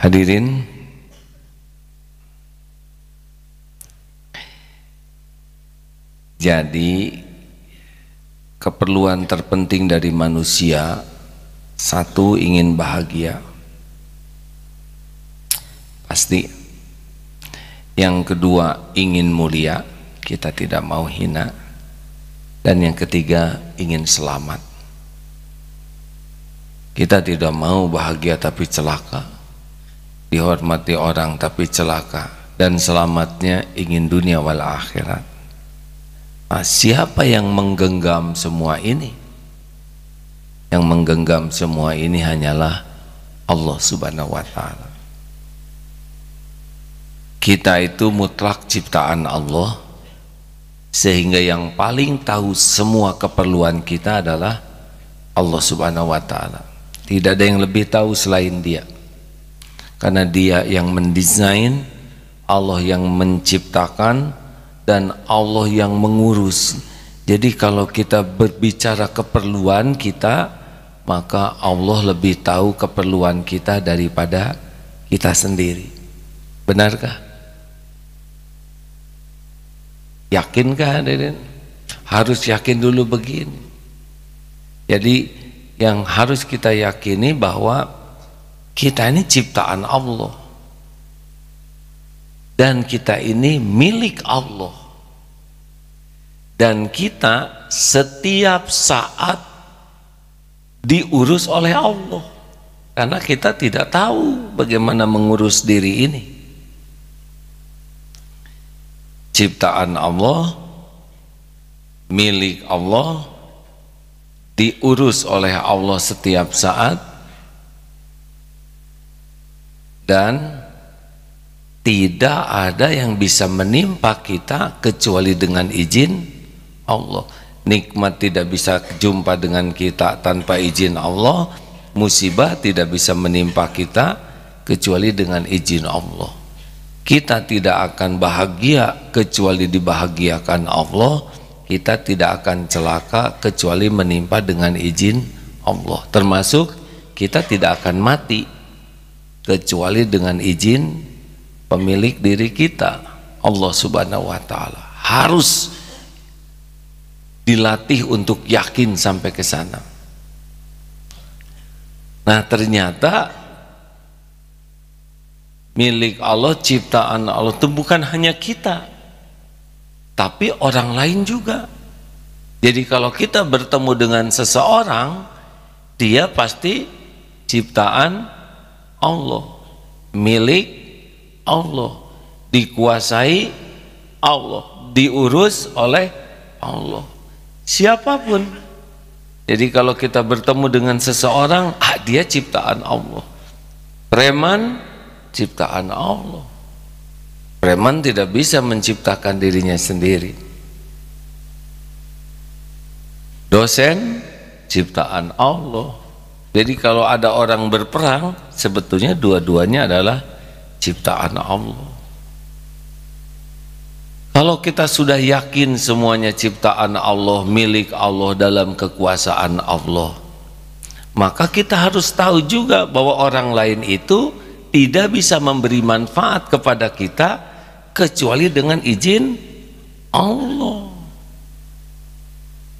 Hadirin, jadi keperluan terpenting dari manusia, satu, ingin bahagia, pasti. Yang kedua, ingin mulia, kita tidak mau hina. Dan yang ketiga, ingin selamat. Kita tidak mau bahagia tapi celaka, dihormati orang tapi celaka, dan selamatnya ingin dunia wal akhirat. Nah, siapa yang menggenggam semua ini? Yang menggenggam semua ini hanyalah Allah Subhanahu wa ta'ala. Kita itu mutlak ciptaan Allah, sehingga yang paling tahu semua keperluan kita adalah Allah Subhanahu wa ta'ala. Tidak ada yang lebih tahu selain Dia, karena Dia yang mendesain, Allah yang menciptakan, dan Allah yang mengurus. Jadi kalau kita berbicara keperluan kita, maka Allah lebih tahu keperluan kita daripada kita sendiri. Benarkah? Yakinkah hadirin? Harus yakin dulu begini. Jadi yang harus kita yakini bahwa kita ini ciptaan Allah, dan kita ini milik Allah, dan kita setiap saat diurus oleh Allah, karena kita tidak tahu bagaimana mengurus diri ini. Ciptaan Allah, milik Allah, diurus oleh Allah setiap saat, dan tidak ada yang bisa menimpa kita kecuali dengan izin Allah. Nikmat tidak bisa jumpa dengan kita tanpa izin Allah, musibah tidak bisa menimpa kita kecuali dengan izin Allah. Kita tidak akan bahagia kecuali dibahagiakan Allah, kita tidak akan celaka kecuali menimpa dengan izin Allah. Termasuk kita tidak akan mati kecuali dengan izin pemilik diri kita, Allah Subhanahu wa ta'ala. Harus dilatih untuk yakin sampai ke sana. Nah, ternyata milik Allah, ciptaan Allah itu bukan hanya kita, tapi orang lain juga. Jadi kalau kita bertemu dengan seseorang, dia pasti ciptaan Allah, milik Allah, dikuasai Allah, diurus oleh Allah, siapapun. Jadi kalau kita bertemu dengan seseorang, dia ciptaan Allah. Preman ciptaan Allah. Preman tidak bisa menciptakan dirinya sendiri. Dosen ciptaan Allah. Jadi kalau ada orang berperang, sebetulnya dua-duanya adalah ciptaan Allah. Kalau kita sudah yakin semuanya ciptaan Allah, milik Allah, dalam kekuasaan Allah, maka kita harus tahu juga bahwa orang lain itu tidak bisa memberi manfaat kepada kita kecuali dengan izin Allah.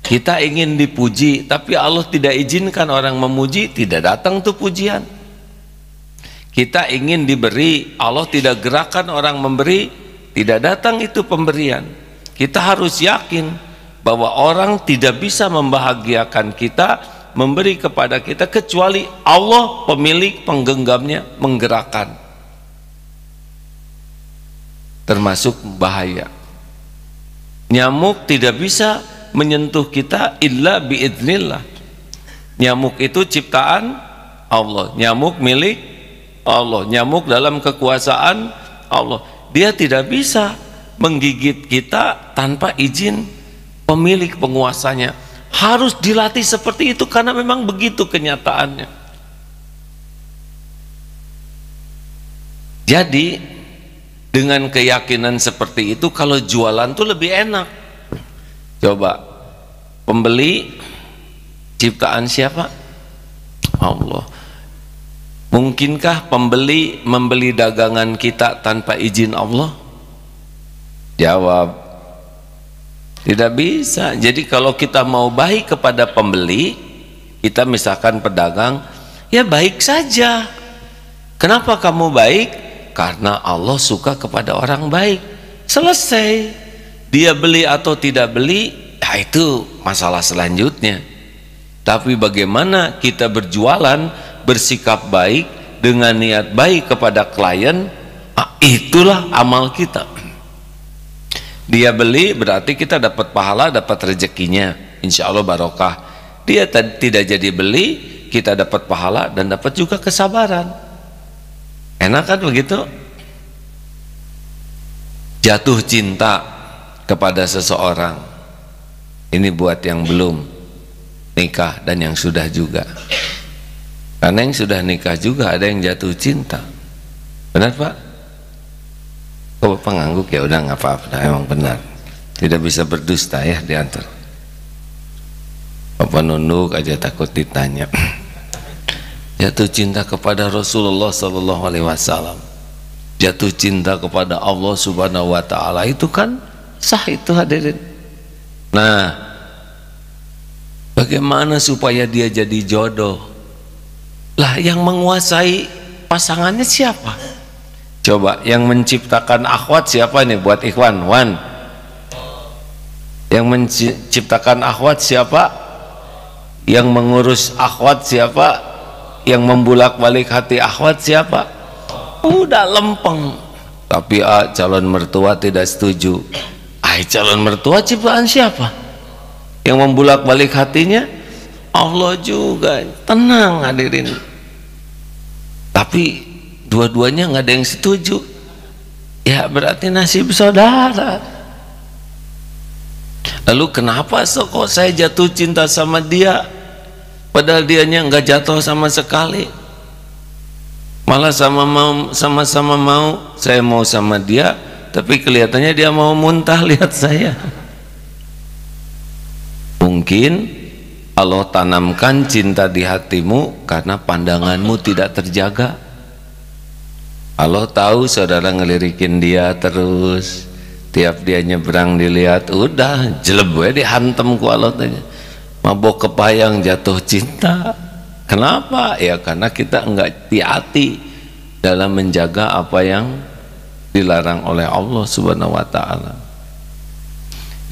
Kita ingin dipuji, tapi Allah tidak izinkan orang memuji, tidak datang tuh pujian. Kita ingin diberi, Allah tidak gerakkan orang memberi, tidak datang itu pemberian. Kita harus yakin bahwa orang tidak bisa membahagiakan kita, memberi kepada kita, kecuali Allah pemilik penggenggamnya, menggerakkan. Termasuk bahaya. Nyamuk tidak bisa menyentuh kita illa biidznillah. Nyamuk itu ciptaan Allah, nyamuk milik Allah, nyamuk dalam kekuasaan Allah. Dia tidak bisa menggigit kita tanpa izin pemilik penguasanya. Harus dilatih seperti itu, karena memang begitu kenyataannya. Jadi dengan keyakinan seperti itu, kalau jualan tuh lebih enak. Coba, pembeli ciptaan siapa? Allah. Mungkinkah pembeli membeli dagangan kita tanpa izin Allah? Jawab, tidak bisa. Jadi kalau kita mau baik kepada pembeli, kita misalkan pedagang, ya baik saja. Kenapa kamu baik? Karena Allah suka kepada orang baik. Selesai. Dia beli atau tidak beli, ya itu masalah selanjutnya. Tapi bagaimana kita berjualan, bersikap baik dengan niat baik kepada klien, itulah amal kita. Dia beli berarti kita dapat pahala, dapat rezekinya, insya Allah barokah. Dia tidak jadi beli, kita dapat pahala dan dapat juga kesabaran. Enak kan begitu? Jatuh cinta kepada seseorang, ini buat yang belum nikah dan yang sudah juga. Karena yang sudah nikah juga ada yang jatuh cinta. Benar Pak? Kok Bapak ngangguk? Ya udah nggak apa-apa, emang benar. Tidak bisa berdusta ya diantar. Bapak nunduk aja takut ditanya. Jatuh cinta kepada Rasulullah Sallallahu Alaihi Wasallam, jatuh cinta kepada Allah Subhanahu Wa Taala, itu kan sah itu hadirin. Nah, bagaimana supaya dia jadi jodoh? Lah yang menguasai pasangannya siapa? Coba yang menciptakan akhwat siapa nih buat ikhwan? Wan. Yang menciptakan akhwat siapa? Yang mengurus akhwat siapa? Yang membulak-balik hati akhwat siapa? Udah lempeng. Tapi calon mertua tidak setuju. Calon mertua ciptaan siapa? Yang membulak-balik hatinya Allah juga. Tenang hadirin. Tapi dua-duanya nggak ada yang setuju. Ya berarti nasib saudara. Lalu kenapa kok saya jatuh cinta sama dia, padahal dianya nggak jatuh sama sekali? Malah sama-sama mau, saya mau sama dia, tapi kelihatannya dia mau muntah lihat saya. Mungkin Allah tanamkan cinta di hatimu karena pandanganmu tidak terjaga. Allah tahu saudara ngelirikin dia terus, tiap dia nyebrang dilihat, udah jeleb we dihantem ku Allah tanya. Mabok kepayang jatuh cinta. Kenapa? Ya karena kita enggak hati-hati dalam menjaga apa yang dilarang oleh Allah Subhanahu wa taala.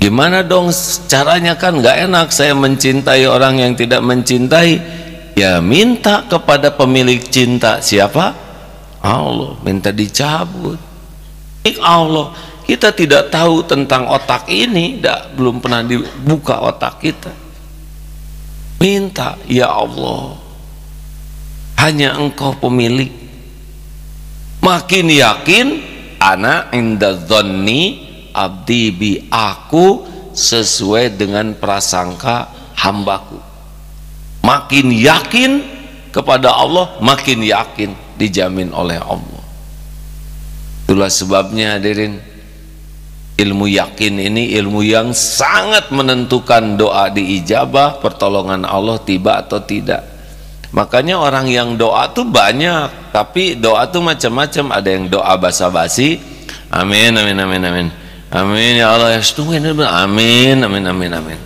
Gimana dong caranya? Kan nggak enak saya mencintai orang yang tidak mencintai. Ya minta kepada pemilik cinta. Siapa? Allah. Minta dicabut. Allah, kita tidak tahu tentang otak ini, belum pernah dibuka otak kita. Minta, ya Allah, hanya Engkau pemilik. Makin yakin, ana inda dzanni abdi bi, aku sesuai dengan prasangka hambaku. Makin yakin kepada Allah, makin yakin dijamin oleh Allah. Itulah sebabnya hadirin, ilmu yakin ini ilmu yang sangat menentukan doa diijabah, pertolongan Allah tiba atau tidak. Makanya orang yang doa tuh banyak, tapi doa tuh macam-macam. Ada yang doa basa-basi, amin amin amin amin amin ya Allah ya amin amin amin amin.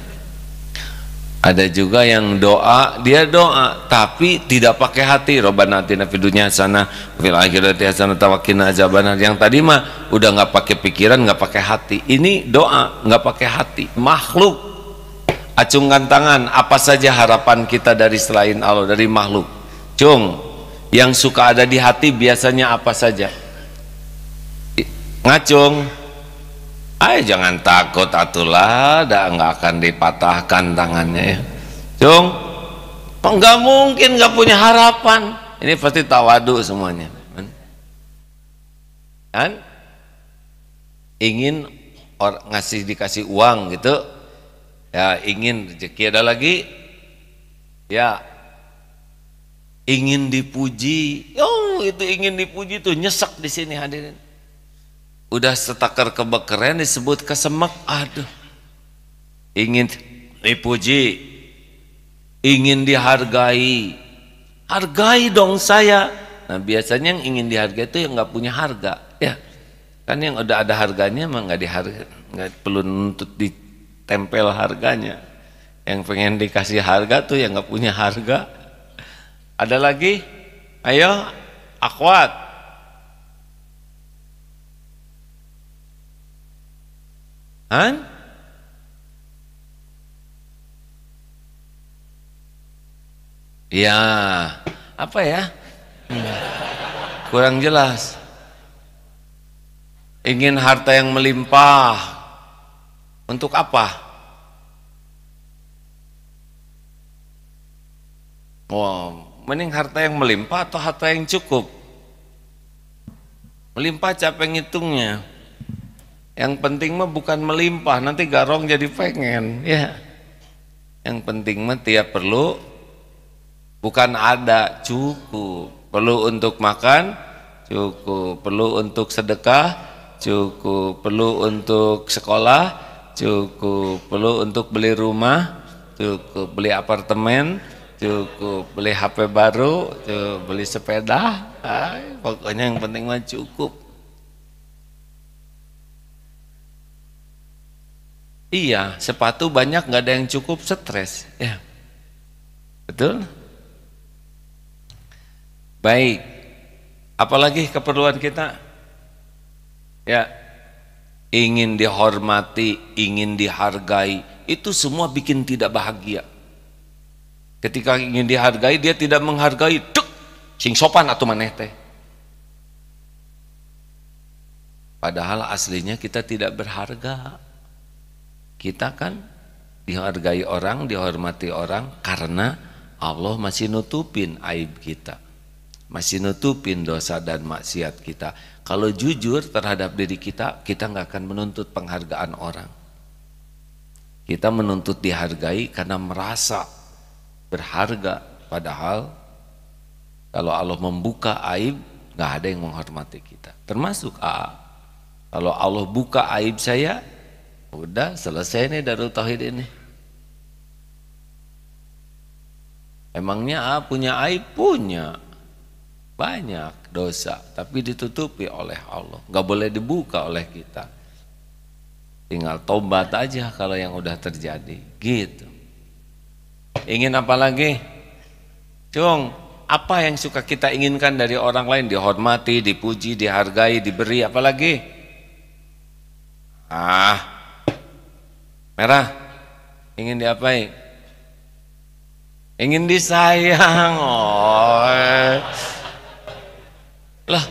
Ada juga yang doa, dia doa tapi tidak pakai hati. Robbana atina fid dunya hasanah wa fil akhirati hasanah wa qina adzabannar. Yang tadi mah udah nggak pakai pikiran, nggak pakai hati. Ini doa nggak pakai hati. Makhluk, acungkan tangan, apa saja harapan kita dari selain Allah, dari makhluk. Cung, yang suka ada di hati biasanya apa saja? Ngacung. Jangan takut atulah, nggak akan dipatahkan tangannya ya. Cung, nggak mungkin nggak punya harapan. Ini pasti tawadu semuanya. Kan? Ingin dikasih uang gitu, ya ingin rezeki. Ada lagi, ya ingin dipuji. Oh itu ingin dipuji tuh nyesek di sini hadirin. Udah setakar kebekeren disebut kesemek. Aduh, ingin dipuji, ingin dihargai. Hargai dong saya. Nah biasanya yang ingin dihargai itu yang nggak punya harga, ya kan. Yang udah ada harganya emang nggak dihargai, nggak perlu nuntut ditempel harganya. Yang pengen dikasih harga tuh yang nggak punya harga. Ada lagi? Ayo, akhwat. Han? Ya, apa ya? Kurang jelas. Ingin harta yang melimpah. Untuk apa? Oh, mending harta yang melimpah atau harta yang cukup? Melimpah capek ngitungnya. Yang penting mah bukan melimpah, nanti garong jadi pengen, ya. Yang penting mah tiap perlu, bukan ada, cukup. Perlu untuk makan, cukup. Perlu untuk sedekah, cukup. Perlu untuk sekolah, cukup. Perlu untuk beli rumah, cukup. Beli apartemen, cukup. Beli HP baru, cukup. Beli sepeda, pokoknya yang penting mah cukup. Iya, sepatu banyak nggak ada yang cukup, stres, ya. Betul? Baik. Apalagi keperluan kita? Ya, ingin dihormati, ingin dihargai, itu semua bikin tidak bahagia. Ketika ingin dihargai, dia tidak menghargai, duk, sing sopan atau maneh teh. Padahal aslinya kita tidak berharga. Kita kan dihargai orang, dihormati orang karena Allah masih nutupin aib kita, masih nutupin dosa dan maksiat kita. Kalau jujur terhadap diri kita, kita nggak akan menuntut penghargaan orang. Kita menuntut dihargai karena merasa berharga. Padahal kalau Allah membuka aib, nggak ada yang menghormati kita. Termasuk kalau Allah buka aib saya, udah selesai nih Darul Tauhid ini. Emangnya punya aib? Punya banyak dosa, tapi ditutupi oleh Allah, nggak boleh dibuka oleh kita. Tinggal tobat aja kalau yang udah terjadi, gitu. Ingin apa lagi? Cung, apa yang suka kita inginkan dari orang lain? Dihormati, dipuji, dihargai, diberi, apa lagi? Merah, ingin diapain? Ingin disayang. Lah,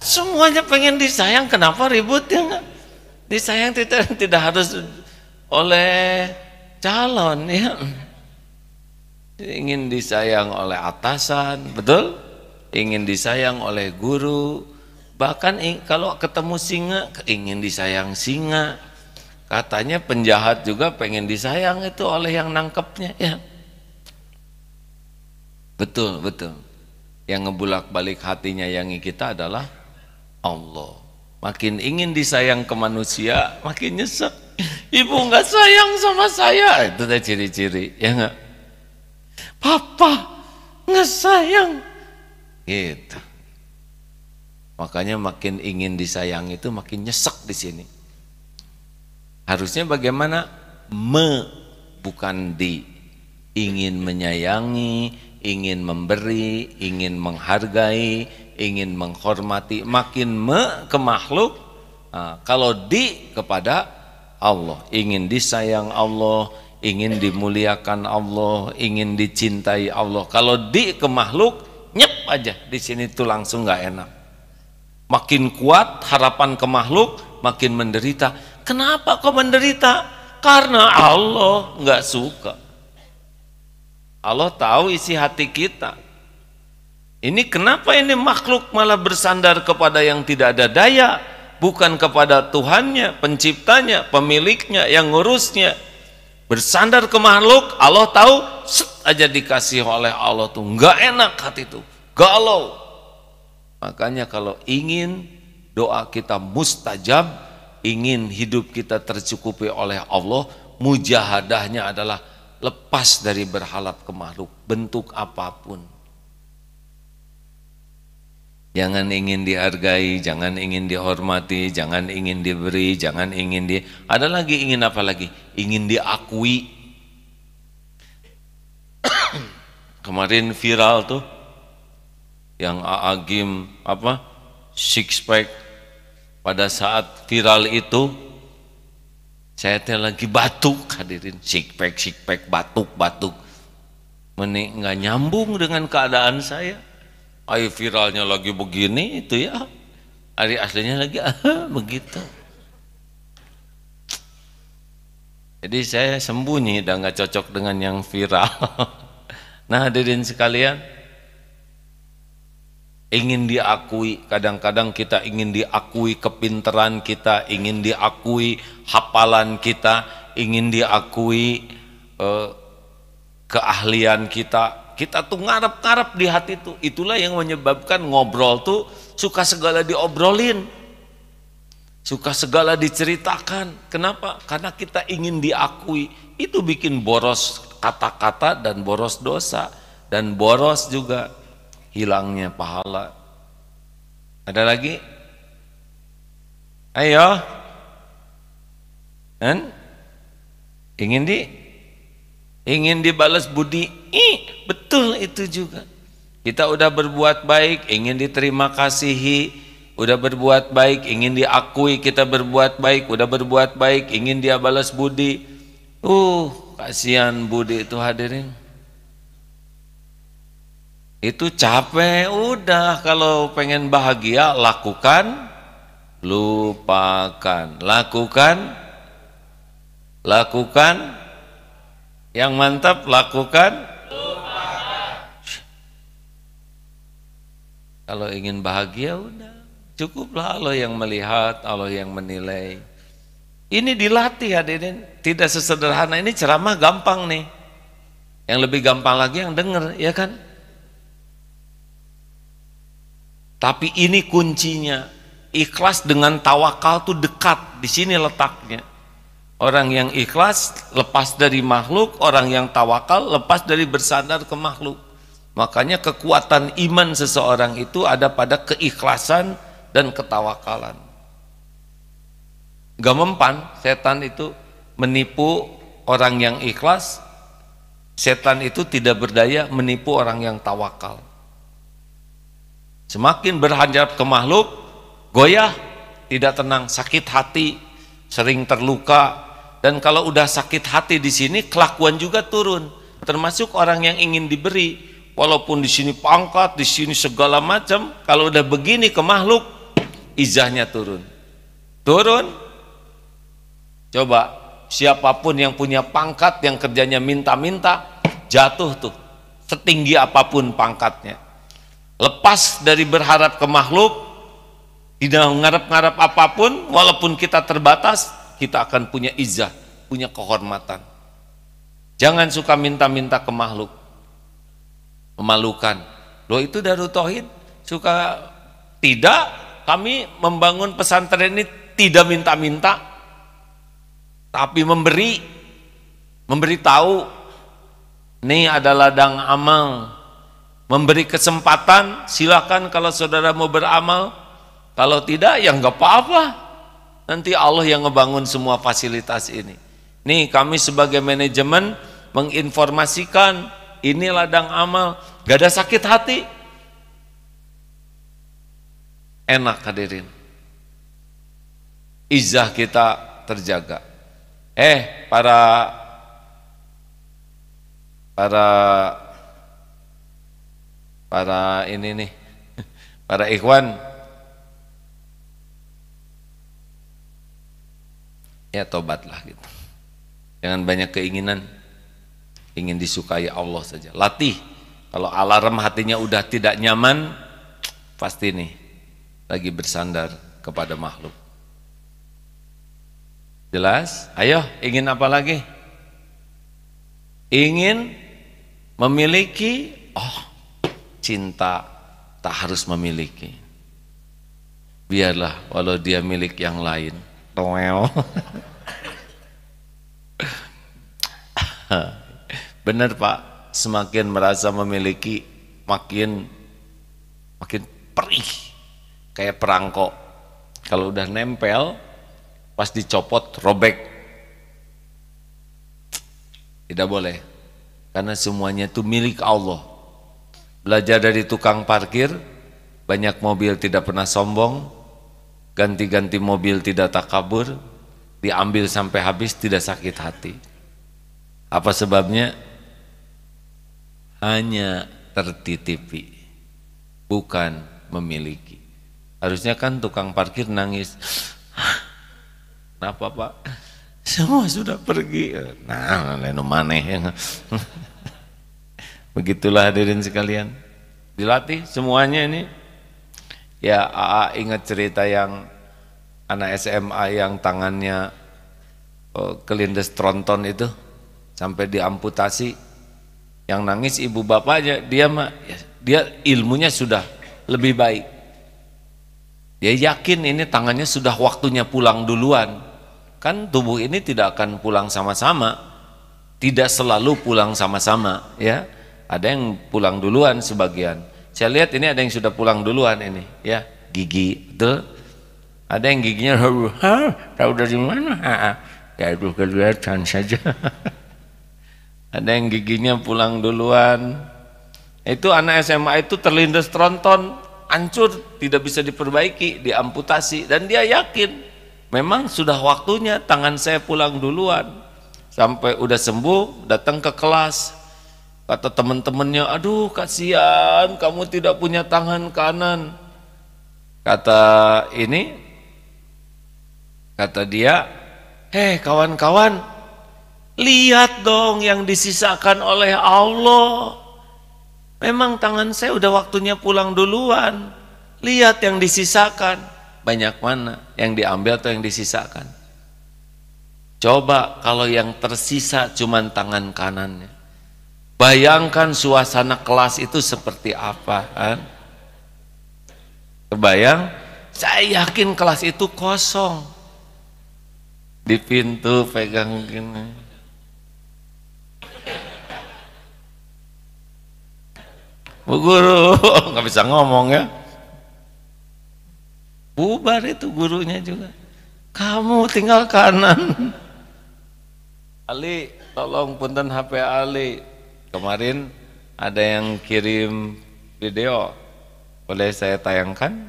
semuanya pengen disayang, kenapa ribut ya enggak? Disayang tidak harus oleh calon, ya. Ingin disayang oleh atasan, betul? Ingin disayang oleh guru, bahkan kalau ketemu singa ingin disayang singa. Katanya penjahat juga pengen disayang itu oleh yang nangkepnya, ya. Betul, betul. Yang ngebulak-balik hatinya yang kita adalah Allah. Makin ingin disayang ke manusia, makin nyesek. Ibu nggak sayang sama saya, itu teh ciri-ciri, ya nggak? Papa nggak sayang, gitu. Makanya makin ingin disayang itu makin nyesek di sini. Harusnya bagaimana? Bukan di. Ingin menyayangi, ingin memberi, ingin menghargai, ingin menghormati. Makin ke makhluk. Nah, kalau di kepada Allah, ingin disayang Allah, ingin dimuliakan Allah, ingin dicintai Allah. Kalau di ke makhluk, nyep aja di sini tuh langsung nggak enak. Makin kuat harapan ke makhluk, makin menderita. Kenapa kok menderita? Karena Allah nggak suka. Allah tahu isi hati kita. Ini kenapa ini makhluk malah bersandar kepada yang tidak ada daya, bukan kepada Tuhannya, penciptanya, pemiliknya, yang ngurusnya. Bersandar ke makhluk, Allah tahu, set aja dikasih oleh Allah tuh nggak enak hati tuh, galau. Makanya kalau ingin doa kita mustajab, ingin hidup kita tercukupi oleh Allah, mujahadahnya adalah lepas dari berhalap ke makhluk, bentuk apapun. Jangan ingin dihargai, jangan ingin dihormati, jangan ingin diberi, jangan ingin ada lagi ingin apa lagi? Ingin diakui. Kemarin viral tuh yang Agim apa? Six pack. Pada saat viral itu saya lagi batuk, hadirin, six pack batuk. Menik nggak nyambung dengan keadaan saya. Ayo viralnya lagi begini itu ya, hari aslinya lagi begitu. Jadi saya sembunyi dan nggak cocok dengan yang viral. Nah hadirin sekalian, ingin diakui, kadang-kadang kita ingin diakui kepintaran kita, ingin diakui hafalan kita, ingin diakui keahlian kita. Kita tuh ngarep-ngarep di hati tuh. Itulah yang menyebabkan ngobrol tuh suka segala diobrolin, suka segala diceritakan. Kenapa? Karena kita ingin diakui. Itu bikin boros kata-kata dan boros dosa, dan boros juga hilangnya pahala. Ada lagi? Ayo. Dan ingin dibalas budi. Betul itu juga. Kita udah berbuat baik, ingin diterima kasihi, udah berbuat baik, ingin diakui kita berbuat baik, udah berbuat baik, ingin dia balas budi. Kasihan budi itu hadirin. Itu capek, udah kalau pengen bahagia lakukan, lupakan, lakukan, yang mantap lakukan, lupakan. Kalau ingin bahagia udah, cukuplah Allah yang melihat, Allah yang menilai. Ini dilatih hadirin, tidak sesederhana ini. Ceramah gampang nih, yang lebih gampang lagi yang denger, ya kan? Tapi ini kuncinya, ikhlas dengan tawakal tuh dekat, di sini letaknya. Orang yang ikhlas lepas dari makhluk, orang yang tawakal lepas dari bersandar ke makhluk. Makanya kekuatan iman seseorang itu ada pada keikhlasan dan ketawakalan. Gak mempan setan itu menipu orang yang ikhlas, setan itu tidak berdaya menipu orang yang tawakal. Semakin berhadap ke makhluk, goyah, tidak tenang, sakit hati, sering terluka. Dan kalau udah sakit hati di sini, kelakuan juga turun. Termasuk orang yang ingin diberi, walaupun di sini pangkat, di sini segala macam, kalau udah begini ke makhluk, izahnya turun. Coba siapapun yang punya pangkat, yang kerjanya minta-minta, jatuh tuh, setinggi apapun pangkatnya. Lepas dari berharap ke makhluk, tidak ngarep-ngarep apapun, walaupun kita terbatas, kita akan punya izzah, punya kehormatan. Jangan suka minta-minta ke makhluk, memalukan. Loh itu Darut Tauhid suka tidak, kami membangun pesantren ini tidak minta-minta, tapi memberi tahu, ini adalah ladang amal. Memberi kesempatan, silakan kalau saudara mau beramal. Kalau tidak, ya nggak apa-apa. Nanti Allah yang ngebangun semua fasilitas ini. Nih kami sebagai manajemen menginformasikan ini ladang amal, gak ada sakit hati. Enak hadirin. Izzah kita terjaga. Para ini nih, para ikhwan, ya tobatlah gitu. Jangan banyak keinginan, ingin disukai Allah saja. Latih. Kalau alarm hatinya udah tidak nyaman, pasti nih lagi bersandar kepada makhluk. Jelas? Ayo, ingin apa lagi? Ingin memiliki, cinta tak harus memiliki. Biarlah walau dia milik yang lain. Toel. Benar Pak, semakin merasa memiliki makin perih. kayak perangko. Kalau udah nempel, pas dicopot robek. Tidak boleh, karena semuanya itu milik Allah. Belajar dari tukang parkir, banyak mobil tidak pernah sombong, ganti-ganti mobil tidak takabur, diambil sampai habis tidak sakit hati. Apa sebabnya? Hanya tertitipi, bukan memiliki. Harusnya kan tukang parkir nangis, kenapa Pak? Semua sudah pergi. Nah, leno maneh. Begitulah hadirin sekalian, dilatih semuanya ini. Ya, AA ingat cerita yang anak SMA yang tangannya kelindes tronton itu sampai diamputasi, yang nangis ibu bapaknya. Dia ilmunya sudah lebih baik, dia yakin ini tangannya sudah waktunya pulang duluan. Kan tubuh ini tidak akan pulang sama-sama, tidak selalu pulang sama-sama ya. Ada yang pulang duluan sebagian. Saya lihat ini ada yang sudah pulang duluan ini ya, gigi betul. Ada yang giginya tahu dari mana? Ya itu kelihatan saja. Ada yang giginya pulang duluan. Itu anak SMA itu terlindas tronton, hancur, tidak bisa diperbaiki, diamputasi, dan dia yakin memang sudah waktunya tangan saya pulang duluan. Sampai udah sembuh, datang ke kelas, kata teman-temannya, aduh kasihan kamu tidak punya tangan kanan. Kata dia, kawan-kawan, lihat dong yang disisakan oleh Allah. Memang tangan saya udah waktunya pulang duluan. Lihat yang disisakan. Banyak mana yang diambil atau yang disisakan? Coba kalau yang tersisa cuman tangan kanannya. Bayangkan suasana kelas itu seperti apa kan? Kebayang? Saya yakin kelas itu kosong. Di pintu pegang gini. Bu guru, nggak bisa ngomong ya. Bubar itu gurunya juga. Kamu tinggal kanan. Ali, tolong punten HP Ali. Kemarin ada yang kirim video, boleh saya tayangkan?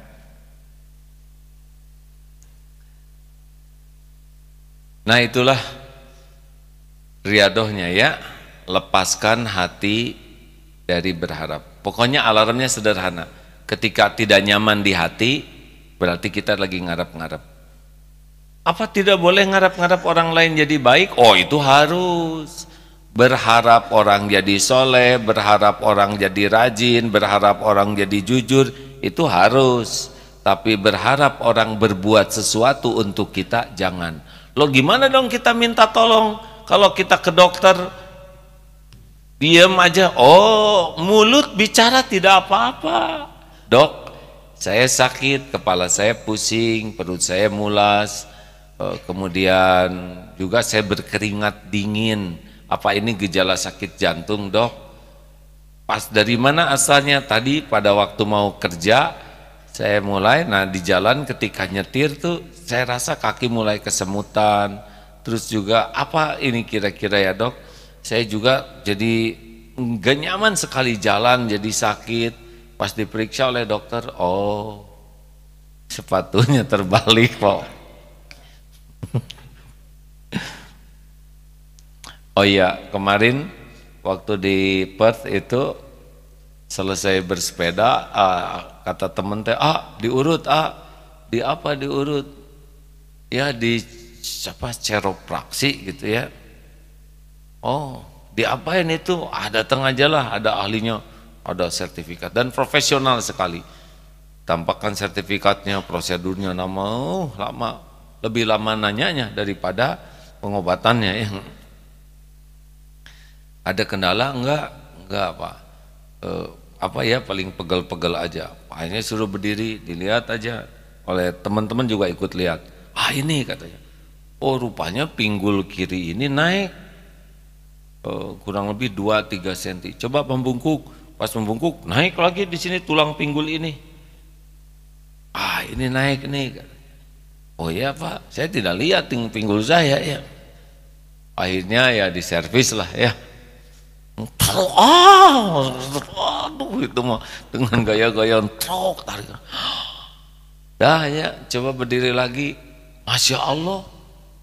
Nah itulah riadohnya ya, lepaskan hati dari berharap. Pokoknya alarmnya sederhana, ketika tidak nyaman di hati berarti kita lagi ngarap-ngarap. Apa tidak boleh ngarap-ngarap orang lain jadi baik? Oh itu harus. Berharap orang jadi soleh, berharap orang jadi rajin, berharap orang jadi jujur, itu harus. Tapi berharap orang berbuat sesuatu untuk kita, jangan. Loh gimana dong kita minta tolong? Kalau kita ke dokter diam aja, oh mulut bicara tidak apa-apa. Dok, saya sakit, kepala saya pusing, perut saya mulas, kemudian juga saya berkeringat dingin. Apa ini gejala sakit jantung dok? Pas dari mana asalnya? Tadi pada waktu mau kerja saya mulai, nah di jalan ketika nyetir tuh saya rasa kaki mulai kesemutan. Terus juga apa ini kira-kira ya dok? Saya juga jadi gak nyaman sekali jalan, jadi sakit. Pas diperiksa oleh dokter, oh sepatunya terbalik kok. Oh iya, kemarin waktu di Perth itu selesai bersepeda, kata temen teh, diurut, di apa diurut? Ya di siapa chiropraksi gitu ya. Oh, diapain itu? Datang aja lah, ada ahlinya, ada sertifikat dan profesional sekali. Tampakkan sertifikatnya, prosedurnya lama, lebih lama nanyanya daripada pengobatannya yang ada kendala enggak apa ya, paling pegel-pegel aja. Akhirnya suruh berdiri, dilihat aja oleh teman-teman juga ikut lihat. Ini katanya, oh rupanya pinggul kiri ini naik kurang lebih 2-3 cm. Coba membungkuk, pas membungkuk naik lagi di sini tulang pinggul ini. ah ini naik nih. Oh ya Pak, saya tidak lihat pinggul saya ya. Akhirnya ya diservis lah ya. Aduh itu mah dengan gaya-gayaan truk tarik. Dah ya, coba berdiri lagi. Masya Allah,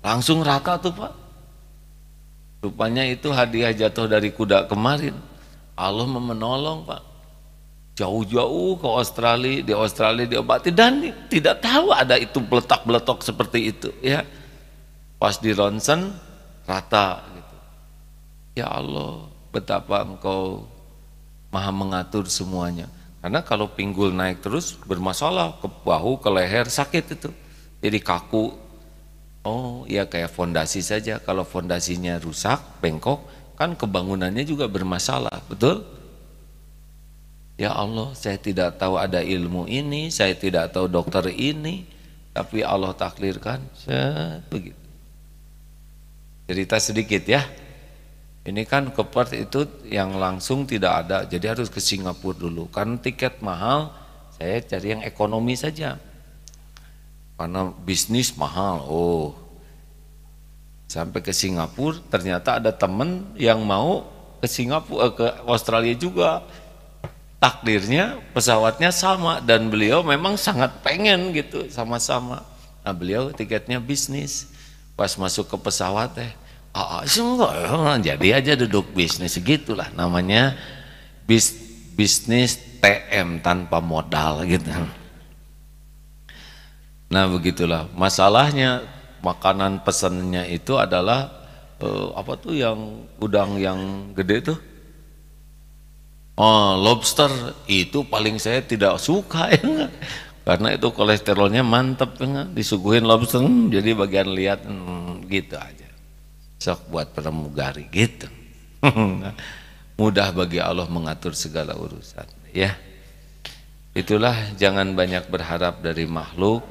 langsung rata tuh Pak. Rupanya itu hadiah jatuh dari kuda kemarin. Allah menolong Pak. Jauh-jauh ke Australia, di Australia diobati dan tidak tahu ada itu beletak-beletok seperti itu ya. Pas di ronsen rata gitu. Ya Allah, betapa Engkau Maha mengatur semuanya. Karena kalau pinggul naik terus bermasalah ke bahu, ke leher sakit itu. Jadi kaku. Oh, ya kayak fondasi saja. Kalau fondasinya rusak, bengkok, kan kebangunannya juga bermasalah, betul? Ya Allah, saya tidak tahu ada ilmu ini, saya tidak tahu dokter ini, tapi Allah taklirkan begitu. Cerita sedikit ya. Ini kan ke Perth itu yang langsung tidak ada, jadi harus ke Singapura dulu. Karena tiket mahal, saya cari yang ekonomi saja. Karena bisnis mahal, oh. Sampai ke Singapura, ternyata ada teman yang mau ke Singapura, ke Australia juga. Takdirnya pesawatnya sama dan beliau memang sangat pengen gitu sama-sama. Nah beliau tiketnya bisnis. Pas masuk ke pesawat jadi aja duduk bisnis, segitulah namanya bisnis TM tanpa modal gitu. Nah begitulah masalahnya, makanan pesannya itu adalah apa tuh yang udang yang gede tuh. Oh, lobster itu paling saya tidak suka ya, karena itu kolesterolnya mantep ya, disuguhin lobster jadi bagian lihat gitu aja. Sok buat pramugari gitu. Mudah bagi Allah mengatur segala urusan ya. Itulah, jangan banyak berharap dari makhluk.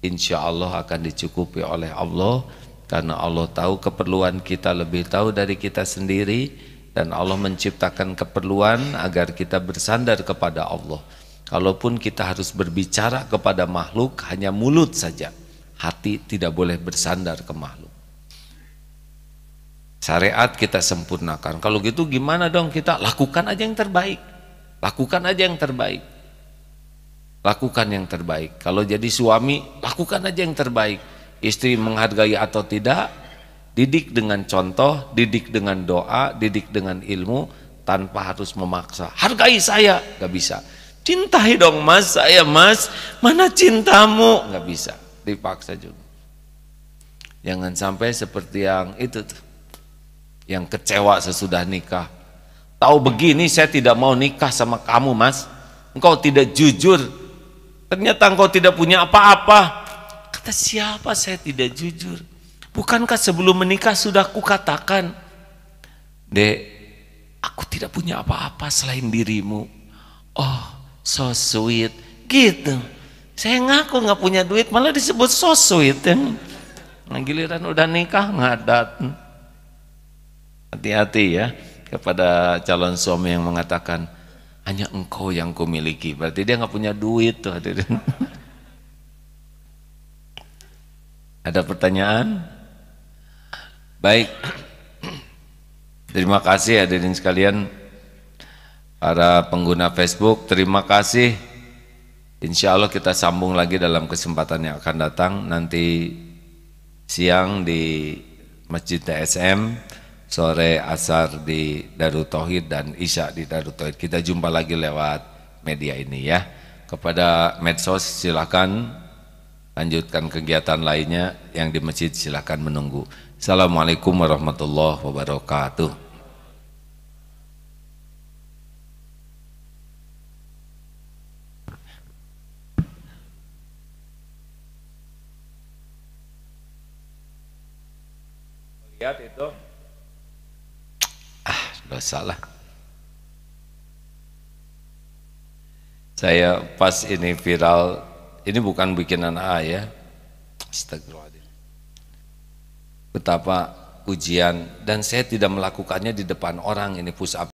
Insya Allah akan dicukupi oleh Allah, karena Allah tahu keperluan kita lebih tahu dari kita sendiri. Dan Allah menciptakan keperluan agar kita bersandar kepada Allah. Kalaupun kita harus berbicara kepada makhluk, hanya mulut saja, hati tidak boleh bersandar ke makhluk. Syariat kita sempurnakan. Kalau gitu gimana dong kita? Lakukan aja yang terbaik. Lakukan aja yang terbaik. Lakukan yang terbaik. Kalau jadi suami, lakukan aja yang terbaik. Istri menghargai atau tidak, didik dengan contoh, didik dengan doa, didik dengan ilmu, tanpa harus memaksa. Hargai saya, gak bisa. Cintai dong mas, saya mas, mana cintamu? Gak bisa, dipaksa juga. Jangan sampai seperti yang itu tuh, yang kecewa sesudah nikah. Tahu begini saya tidak mau nikah sama kamu mas, engkau tidak jujur, ternyata engkau tidak punya apa-apa. Kata siapa saya tidak jujur? Bukankah sebelum menikah sudah kukatakan, Dek, aku tidak punya apa-apa selain dirimu. Oh, so sweet, gitu. Saya ngaku nggak punya duit, malah disebut so sweet. Nah, giliran udah nikah ngadat. Hati-hati ya kepada calon suami yang mengatakan hanya engkau yang kumiliki. Berarti dia nggak punya duit tuh hadirin. Ada pertanyaan? Baik, terima kasih hadirin sekalian, para pengguna Facebook, terima kasih. Insya Allah kita sambung lagi dalam kesempatan yang akan datang, nanti siang di Masjid TSM, sore asar di Darut Tauhid dan isya di Darut Tauhid. Kita jumpa lagi lewat media ini ya. Kepada medsos silakan lanjutkan kegiatan lainnya, yang di masjid silakan menunggu. Assalamualaikum warahmatullahi wabarakatuh. Lihat itu, dosa lah. Saya pas ini viral, ini bukan bikinan A ya. Astagfirullahaladzim. Betapa ujian, dan saya tidak melakukannya di depan orang, ini push up.